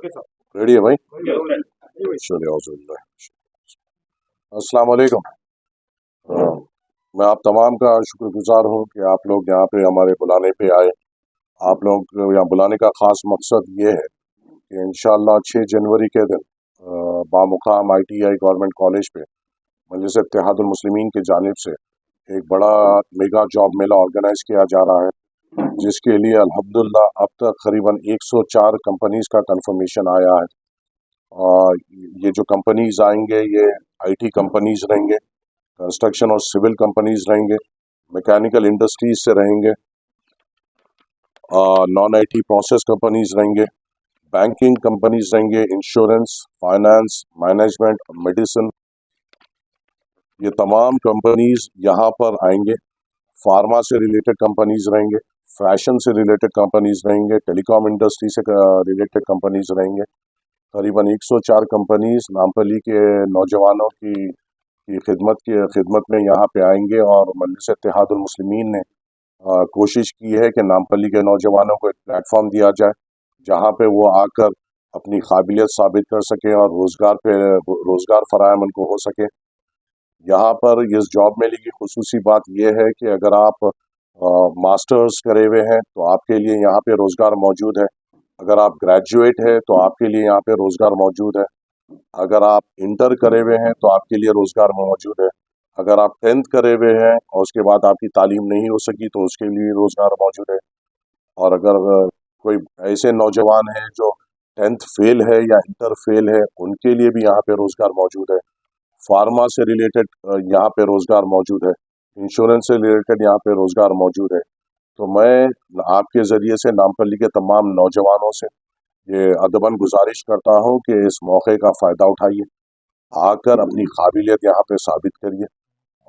Ready है भाई? चलिए औज़ुबिल्लाह। अस्सलाम वालेकुम। मैं आप तमाम का शुक्रगुजार हूँ कि आप लोग यहाँ पे हमारे बुलाने पे आए। आप लोग को यहाँ बुलाने का ख़ास मकसद ये है कि इंशाअल्लाह 6 जनवरी के दिन बामुकाम ITI गवर्नमेंट कॉलेज पे मजलिस इत्तेहादुल मुस्लिमीन की जानिब से एक बड़ा मेगा जॉब मेला ऑर्गेनाइज़ किया जा रहा है, जिसके लिए अल्हम्दुलिल्लाह अब तक करीबन 104 कंपनीज़ का कंफर्मेशन आया है। और ये जो कंपनीज़ आएंगे ये IT कंपनीज़ रहेंगे, कंस्ट्रक्शन और सिविल कंपनीज़ रहेंगे, मैकेनिकल इंडस्ट्रीज से रहेंगे, नॉन IT प्रोसेस कंपनीज़ रहेंगे, बैंकिंग कंपनीज़ रहेंगे, इंश्योरेंस, फाइनेंस, मैनेजमेंट, मेडिसिन, ये तमाम कंपनीज़ यहाँ पर आएंगे। फार्मा से रिलेटेड कंपनीज़ रहेंगे, फैशन से रिलेटेड कंपनीज़ रहेंगे, टेलीकॉम इंडस्ट्री से रिलेटेड कंपनीज़ रहेंगे। करीबन 104 कंपनीज़ नामपल्ली के नौजवानों की खिदमत में यहाँ पे आएंगे और मजलिस इत्तेहादुल मुस्लिमीन ने कोशिश की है कि नामपल्ली के नौजवानों को एक प्लेटफॉर्म दिया जाए जहाँ पे वो आकर अपनी काबिलियत साबित कर सकें और रोज़गार फराहम उनको हो सके। यहाँ पर इस जॉब मेले की खुसूसी बात यह है कि अगर आप मास्टर्स करे हुए हैं तो आपके लिए यहाँ पे रोज़गार मौजूद है। अगर आप ग्रेजुएट हैं तो आपके लिए यहाँ पे रोज़गार मौजूद है। अगर आप इंटर करे हुए हैं तो आपके लिए रोज़गार मौजूद है। अगर आप 10th करे हुए हैं और उसके बाद आपकी तालीम नहीं हो सकी तो उसके लिए रोज़गार मौजूद है। और अगर कोई ऐसे नौजवान हैं जो 10th फेल है या इंटर फेल है, उनके लिए भी यहाँ पे रोज़गार मौजूद है। फार्मा से रिलेटेड यहाँ पे रोज़गार मौजूद है, इंश्योरेंस से रिलेटेड यहाँ पे रोज़गार मौजूद है। तो मैं आपके ज़रिए से नामपल्ली के तमाम नौजवानों से ये अदबन गुजारिश करता हूँ कि इस मौके का फ़ायदा उठाइए, आकर अपनी काबिलियत यहाँ पे साबित करिए।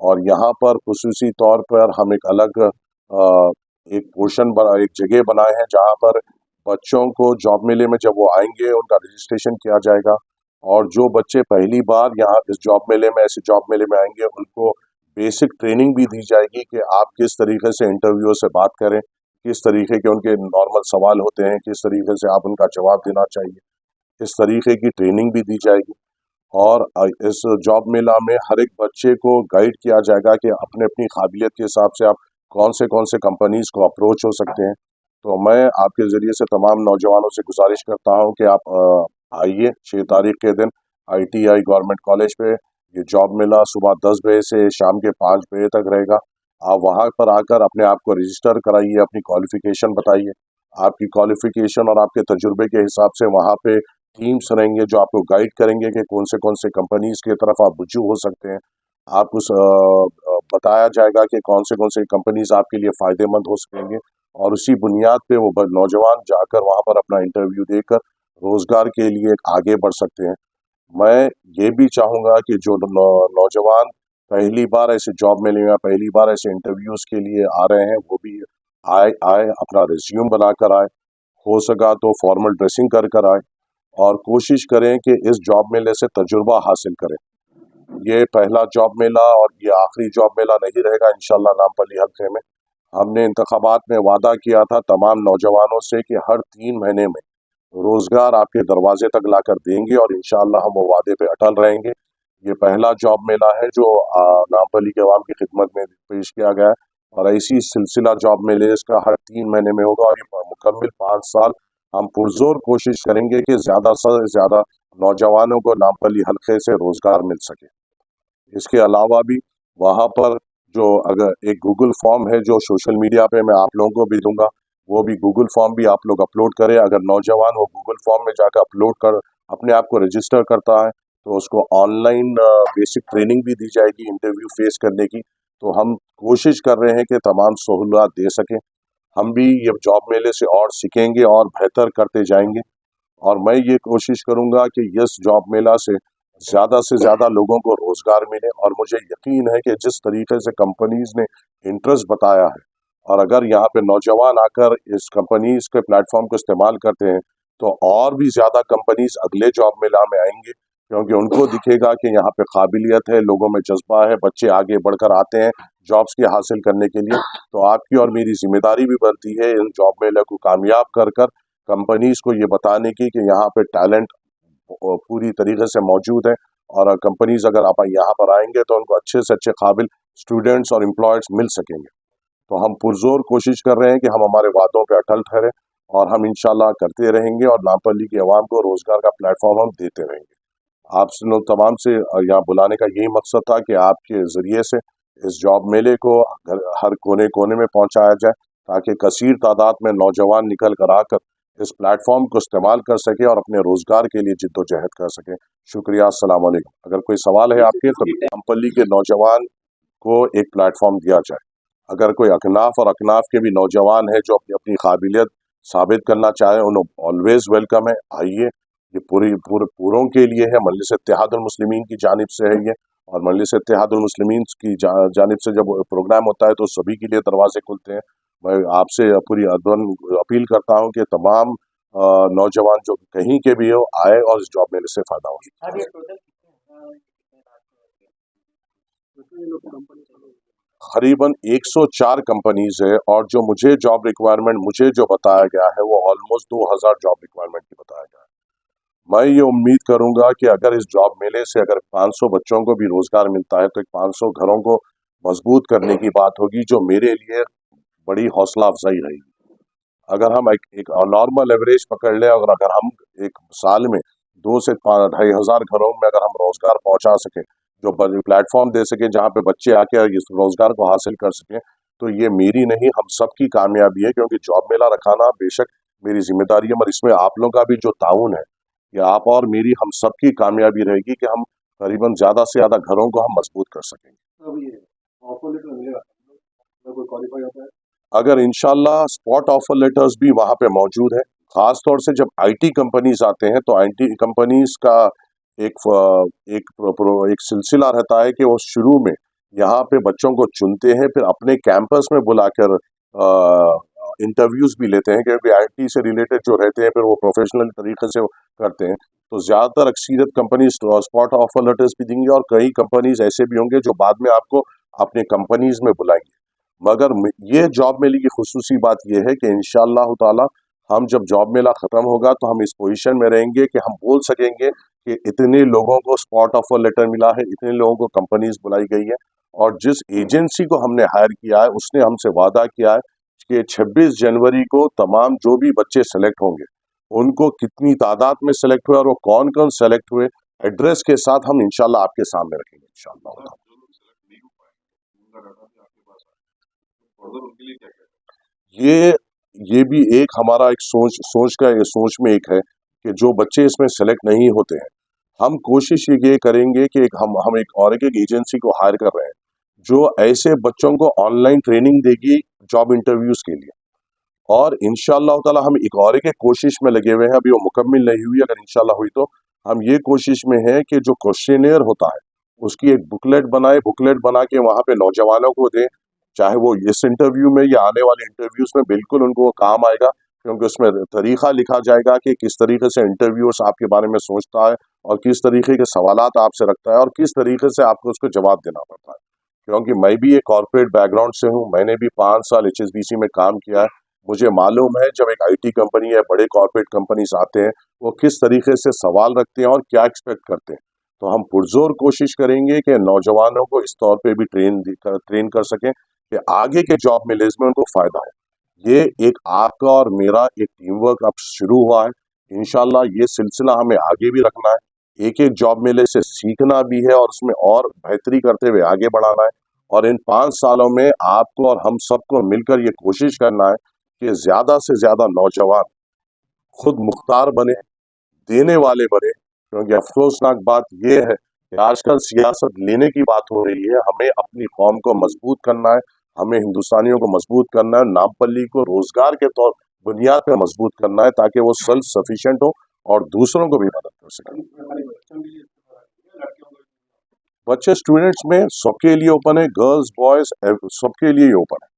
और यहाँ पर खुसूसी तौर पर हम एक अलग एक जगह बनाए हैं जहाँ पर बच्चों को जॉब मेले में जब वो आएंगे उनका रजिस्ट्रेशन किया जाएगा। और जो बच्चे पहली बार यहाँ इस जॉब मेले में ऐसे जॉब मेले में आएंगे उनको बेसिक ट्रेनिंग भी दी जाएगी कि आप किस तरीके से इंटरव्यू से बात करें, किस तरीके के उनके नॉर्मल सवाल होते हैं, किस तरीके से आप उनका जवाब देना चाहिए, इस तरीके की ट्रेनिंग भी दी जाएगी। और इस जॉब मेला में हर एक बच्चे को गाइड किया जाएगा कि अपने अपनी काबिलियत के हिसाब से आप कौन से कंपनीज़ को अप्रोच हो सकते हैं। तो मैं आपके ज़रिए से तमाम नौजवानों से गुजारिश करता हूँ कि आप आइए 6 तारीख के दिन ITI गवर्नमेंट कॉलेज पे ये जॉब मेला सुबह 10 बजे से शाम के 5 बजे तक रहेगा। आप वहाँ पर आकर अपने आप को रजिस्टर कराइए, अपनी क्वालिफ़िकेशन बताइए। आपकी क्वालिफ़िकेशन और आपके तजुर्बे के हिसाब से वहाँ पे टीम्स रहेंगे जो आपको गाइड करेंगे कि कौन से कंपनीज़ की तरफ आप रुजू हो सकते हैं। आपको बताया जाएगा कि कौन से कंपनीज़ आपके लिए फ़ायदेमंद हो सकेंगे और उसी बुनियाद पे वो नौजवान जाकर वहाँ पर अपना इंटरव्यू देकर रोज़गार के लिए आगे बढ़ सकते हैं। मैं ये भी चाहूँगा कि जो नौजवान पहली बार ऐसे जॉब मेले या पहली बार ऐसे इंटरव्यूज़ के लिए आ रहे हैं वो भी आए अपना रिज्यूम बनाकर आए, हो सका तो फॉर्मल ड्रेसिंग कर आए और कोशिश करें कि इस जॉब मेले से तजुर्बा हासिल करें। ये पहला जॉब मेला और ये आखिरी जॉब मेला नहीं रहेगा इंशाअल्लाह नामपल्ली हल्के में। हमने इंतखाबात में वादा किया था तमाम नौजवानों से कि हर 3 महीने में रोज़गार आपके दरवाजे तक लाकर देंगे और इंशाअल्लाह हम वो वादे पे अटल रहेंगे। ये पहला जॉब मेला है जो नामपल्ली के अवाम की खिदमत में पेश किया गया है और ऐसी सिलसिला जॉब मेले इसका हर 3 महीने में होगा और ये मुकम्मल 5 साल हम पुरजोर कोशिश करेंगे कि ज़्यादा से ज़्यादा नौजवानों को नामपल्ली हल्के से रोज़गार मिल सके। इसके अलावा भी वहाँ पर जो अगर एक गूगल फॉर्म है जो सोशल मीडिया पे मैं आप लोगों को भी दूंगा, वो भी गूगल फॉर्म भी आप लोग अपलोड करें। अगर नौजवान वो गूगल फॉर्म में जाकर अपलोड कर अपने आप को रजिस्टर करता है तो उसको ऑनलाइन बेसिक ट्रेनिंग भी दी जाएगी इंटरव्यू फेस करने की। तो हम कोशिश कर रहे हैं कि तमाम सहूलत दे सकें। हम भी ये जॉब मेले से और सीखेंगे और बेहतर करते जाएंगे और मैं ये कोशिश करूँगा कि इस जॉब मेला से ज़्यादा लोगों को रोज़गार मिले। और मुझे यकीन है कि जिस तरीके से कंपनीज़ ने इंटरेस्ट बताया है और अगर यहाँ पे नौजवान आकर इस कंपनीज़ के प्लेटफॉर्म को इस्तेमाल करते हैं तो और भी ज़्यादा कंपनीज़ अगले जॉब मेला में आएंगे, क्योंकि उनको दिखेगा कि यहाँ पे काबिलियत है, लोगों में जज्बा है, बच्चे आगे बढ़कर आते हैं जॉब्स की हासिल करने के लिए। तो आपकी और मेरी जिम्मेदारी भी बनती है इन जॉब मेले को कामयाब कर कंपनीज को ये बताने की कि यहाँ पे टैलेंट पूरी तरीके से मौजूद है, और कंपनीज अगर आप यहाँ पर आएंगे तो उनको अच्छे से अच्छे काबिल स्टूडेंट्स और एम्प्लॉयर्स मिल सकेंगे। तो हम पुरजोर कोशिश कर रहे हैं कि हम हमारे वादों पे अटल ठहरे, और हम इंशाल्लाह करते रहेंगे, और नामपल्ली की आवाम को रोजगार का प्लेटफॉर्म हम देते रहेंगे। आप लोग तमाम से यहाँ बुलाने का यही मकसद था कि आपके ज़रिए से इस जॉब मेले को हर कोने कोने में पहुँचाया जाए, ताकि कसीर तादाद में नौजवान निकल कर आकर इस प्लेटफॉर्म को इस्तेमाल कर सके और अपने रोज़गार के लिए जिद्दोजहद कर सकें। शुक्रिया, अस्सलाम वालेकुम। अगर कोई सवाल है आपके तो नामपल्ली के नौजवान को एक प्लेटफॉर्म दिया जाए। अगर कोई अकनाफ और अकनाफ के भी नौजवान है जो अपनी अपनी काबिलियत साबित करना चाहे, उन्हें ऑलवेज वेलकम है, आइए। ये पूरों के लिए है, मजलिस इत्तेहादुल मुस्लिमीन की जानिब से है ये, और मजलिस इत्तेहादुल मुस्लिमीन की जानिब से जब प्रोग्राम होता है तो सभी के लिए दरवाजे खुलते हैं। मैं आपसे पूरी अदवन अपील करता हूँ कि तमाम नौजवान जो कहीं के भी हो आए और इस जॉब मेले से फ़ायदा हो। करीबन 104 कंपनीज है, और जो मुझे जॉब रिक्वायरमेंट मुझे जो बताया गया है वो ऑलमोस्ट 2000 जॉब रिक्वायरमेंट की बताया गया है। मैं ये उम्मीद करूंगा कि अगर इस जॉब मेले से अगर 500 बच्चों को भी रोजगार मिलता है तो एक 500 घरों को मजबूत करने की बात होगी, जो मेरे लिए बड़ी हौसला अफजाई रहेगी। अगर हम एक नॉर्मल एवरेज पकड़ लें, और अगर हम एक साल में 2 से 2,500 घरों में अगर हम रोजगार पहुंचा सकें, जो प्लेटफॉर्म दे सकें जहां पे बच्चे आके इस रोजगार को हासिल कर सकें, तो ये मेरी नहीं हम सबकी कामयाबी है। क्योंकि जॉब मेला रखाना बेशक मेरी जिम्मेदारी है, मगर इसमें आप लोगों का भी जो ताउन है, या आप और मेरी हम सबकी कामयाबी रहेगी कि हम करीबन ज़्यादा से ज़्यादा घरों को हम मजबूत कर सकेंगे। अगर इंशाल्लाह स्पॉट ऑफर लेटर्स भी वहाँ पे मौजूद है। ख़ास तौर से जब आईटी कंपनीज आते हैं तो आईटी कंपनीज का एक सिलसिला रहता है कि वो शुरू में यहाँ पे बच्चों को चुनते हैं, फिर अपने कैंपस में बुलाकर इंटरव्यूज़ भी लेते हैं, क्योंकि आईटी से रिलेटेड जो रहते हैं फिर वो प्रोफेशनल तरीके से करते हैं। तो ज़्यादातर अक्सरियत कंपनीज स्पॉट ऑफर लेटर्स भी देंगी, और कई कंपनीज ऐसे भी होंगे जो बाद में आपको अपने कंपनीज में बुलाएंगे। मगर ये जॉब मेले की खुसूसी बात यह है कि इंशाअल्लाह ताला हम जब जॉब मेला ख़त्म होगा तो हम इस पोजीशन में रहेंगे कि हम बोल सकेंगे कि इतने लोगों को स्पॉट ऑफर लेटर मिला है, इतने लोगों को कंपनीज बुलाई गई है, और जिस एजेंसी को हमने हायर किया है उसने हमसे वादा किया है कि 26 जनवरी को तमाम जो भी बच्चे सेलेक्ट होंगे उनको कितनी तादाद में सेलेक्ट हुए और वो कौन कौन सेलेक्ट हुए, एड्रेस के साथ हम इंशाल्लाह आपके सामने रखेंगे इंशाल्लाह। ये ये भी एक हमारा एक सोच में एक है कि जो बच्चे इसमें सेलेक्ट नहीं होते हैं, हम कोशिश ये करेंगे कि हम एक एजेंसी को हायर कर रहे हैं जो ऐसे बच्चों को ऑनलाइन ट्रेनिंग देगी जॉब इंटरव्यूज के लिए। और इंशाअल्लाह ताला हम एक कोशिश में लगे हुए हैं, अभी वो मुकम्मिल नहीं हुई, अगर इंशाअल्लाह हुई तो हम ये कोशिश में है कि जो क्वेश्चनेयर होता है उसकी एक बुकलेट बना के वहाँ पे नौजवानों को दें, चाहे वो इस इंटरव्यू में या आने वाले इंटरव्यूज में बिल्कुल उनको वो काम आएगा। क्योंकि उसमें तरीका लिखा जाएगा कि किस तरीके से इंटरव्यूअर्स आपके बारे में सोचता है, और किस तरीके के सवालात आपसे रखता है, और किस तरीके से आपको उसको जवाब देना पड़ता है। क्योंकि मैं भी एक कॉर्पोरेट बैकग्राउंड से हूँ, मैंने भी 5 साल एचएसबीसी में काम किया है। मुझे मालूम है जब एक आईटी कंपनी या बड़े कॉर्पोरेट कंपनीज आते हैं वो किस तरीके से सवाल रखते हैं और क्या एक्सपेक्ट करते हैं। तो हम पुरजोर कोशिश करेंगे कि नौजवानों को इस तौर पे भी ट्रेन कर सकें कि आगे के जॉब मिलेज में उनको फ़ायदा हो। ये एक आपका और मेरा एक टीम वर्क अब शुरू हुआ है। इंशाल्लाह ये सिलसिला हमें आगे भी रखना है, एक एक जॉब मेले से सीखना भी है और उसमें और बेहतरी करते हुए आगे बढ़ाना है। और इन 5 सालों में आपको और हम सबको मिलकर ये कोशिश करना है कि ज़्यादा से ज़्यादा नौजवान खुद मुख्तार बने, देने वाले बने। क्योंकि अफसोसनाक बात ये है कि आजकल सियासत लेने की बात हो रही है, हमें अपनी कौम को मजबूत करना है, हमें हिंदुस्तानियों को मजबूत करना है, नामपल्ली को रोजगार के तौर बुनियाद पर मजबूत करना है, ताकि वो सेल्फ सफिशिएंट हो और दूसरों को भी मदद कर सकें। बच्चे स्टूडेंट्स में सबके लिए ओपन है, गर्ल्स बॉयज सबके लिए ओपन है।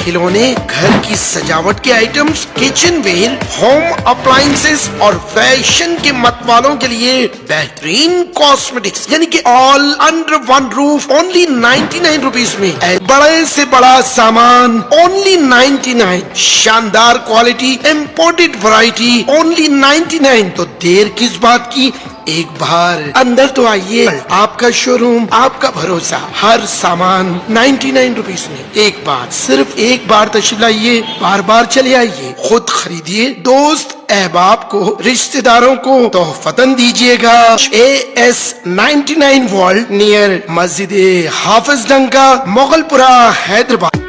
खिलौने, घर की सजावट के items, kitchenware, home appliances और फैशन के मत वालों के लिए बेहतरीन कॉस्मेटिक्स, यानी कि all under one roof only 99 rupees में। बड़े से बड़ा सामान ओनली 99, शानदार क्वालिटी, इम्पोर्टेड वैरायटी ओनली 99। तो देर किस बात की, एक बार अंदर तो आइए। आपका शोरूम, आपका भरोसा, हर सामान 99 रुपीज में। एक बार, सिर्फ एक बार तशरीफ लाइए, बार बार चले आइए, खुद खरीदिए, दोस्त अहबाब को, रिश्तेदारों को तोहफतन दीजिएगा। AS99 वर्ल्ड नियर मस्जिद हाफिज डंका, मोगलपुरा, हैदराबाद।